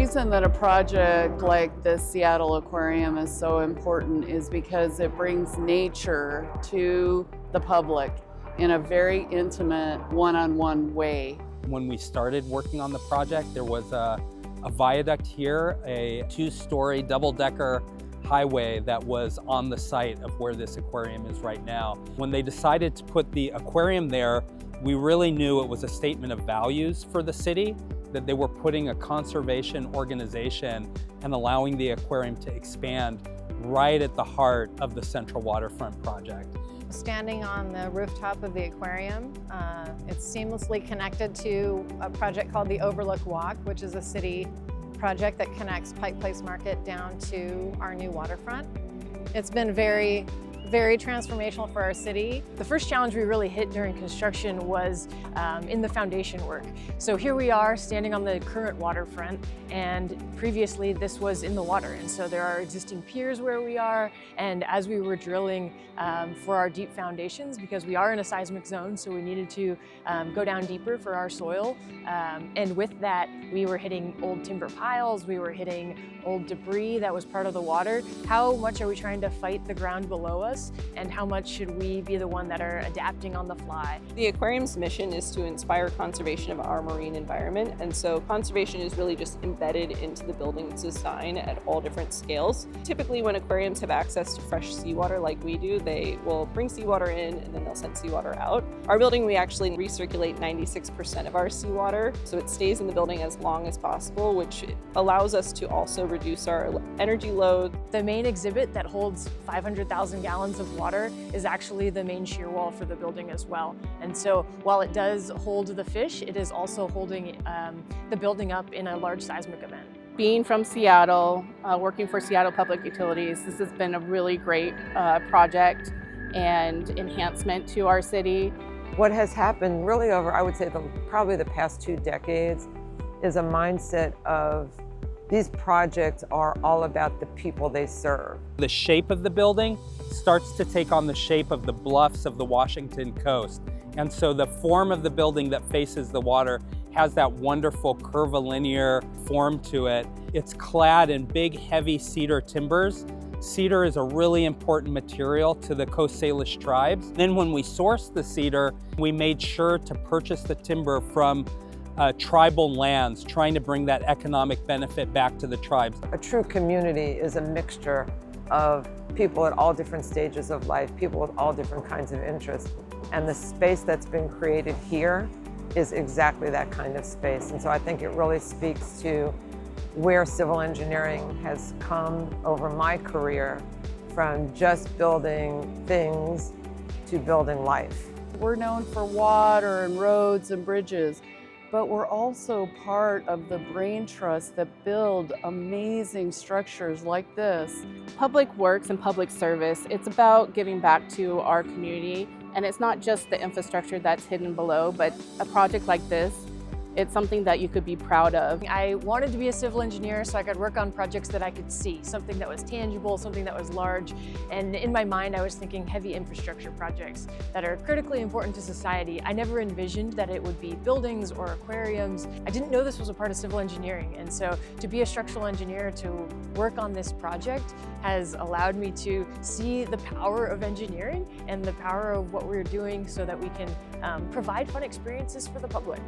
reason that a project like the Seattle Aquarium is so important is because it brings nature to the public in a very intimate, one-on-one way. When we started working on the project, there was a viaduct here, a two-story double-decker highway that was on the site of where this aquarium is right now. When they decided to put the aquarium there, we really knew it was a statement of values for the city, that they were putting a conservation organization and allowing the aquarium to expand right at the heart of the Central Waterfront project. Standing on the rooftop of the aquarium, it's seamlessly connected to a project called the Overlook Walk, which is a city project that connects Pike Place Market down to our new waterfront. It's been very transformational for our city. The first challenge we really hit during construction was in the foundation work. So here we are standing on the current waterfront, and previously this was in the water. And so there are existing piers where we are, and as we were drilling for our deep foundations, because we are in a seismic zone, so we needed to go down deeper for our soil. And with that, we were hitting old timber piles, we were hitting old debris that was part of the water. How much are we trying to fight the ground below us, and how much should we be the one that are adapting on the fly? The aquarium's mission is to inspire conservation of our marine environment, and so conservation is really just embedded into the building's design at all different scales. Typically when aquariums have access to fresh seawater like we do, they will bring seawater in and then they'll send seawater out. Our building, we actually recirculate 96% of our seawater, so it stays in the building as long as possible, which allows us to also reduce our energy load. The main exhibit that holds 500,000 gallons of water is actually the main shear wall for the building as well. And so while it does hold the fish, it is also holding the building up in a large seismic event. Being from Seattle, working for Seattle Public Utilities, this has been a really great project and enhancement to our city. What has happened really over, I would say, probably the past 2 decades is a mindset of these projects are all about the people they serve. The shape of the building starts to take on the shape of the bluffs of the Washington coast. And so the form of the building that faces the water has that wonderful curvilinear form to it. It's clad in big, heavy cedar timbers. Cedar is a really important material to the Coast Salish tribes. Then when we sourced the cedar, we made sure to purchase the timber from tribal lands, trying to bring that economic benefit back to the tribes. A true community is a mixture of people at all different stages of life, people with all different kinds of interests. And the space that's been created here is exactly that kind of space. And so I think it really speaks to where civil engineering has come over my career, from just building things to building life. We're known for water and roads and bridges, but we're also part of the brain trusts that build amazing structures like this. Public works and public service, it's about giving back to our community, and it's not just the infrastructure that's hidden below, but a project like this, it's something that you could be proud of. I wanted to be a civil engineer so I could work on projects that I could see, something that was tangible, something that was large. And in my mind, I was thinking heavy infrastructure projects that are critically important to society. I never envisioned that it would be buildings or aquariums. I didn't know this was a part of civil engineering. And so to be a structural engineer, to work on this project, has allowed me to see the power of engineering and the power of what we're doing so that we can provide fun experiences for the public.